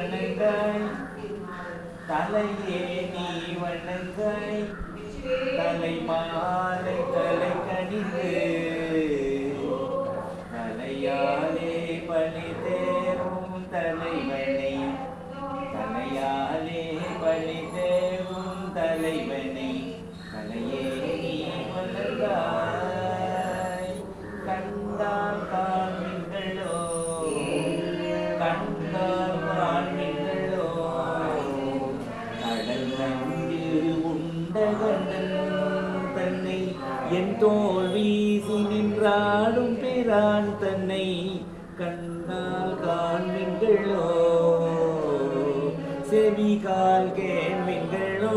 வணங்காய் தலையே நீ வணங்காய் தலை மாலை தலை கணிந்து தலையாலே பணி தேரும் தலைவனை தலையாலே பணி தேரும் தலைவனை தலையே நீ வணங்காய் கண்டால் காண்பீர்களோ கண்டால் காண்பீர்களோ கடல் நஞ்சில் உண்டகண்டன் தன்னை என் தோல் வீசி நின்றாடும்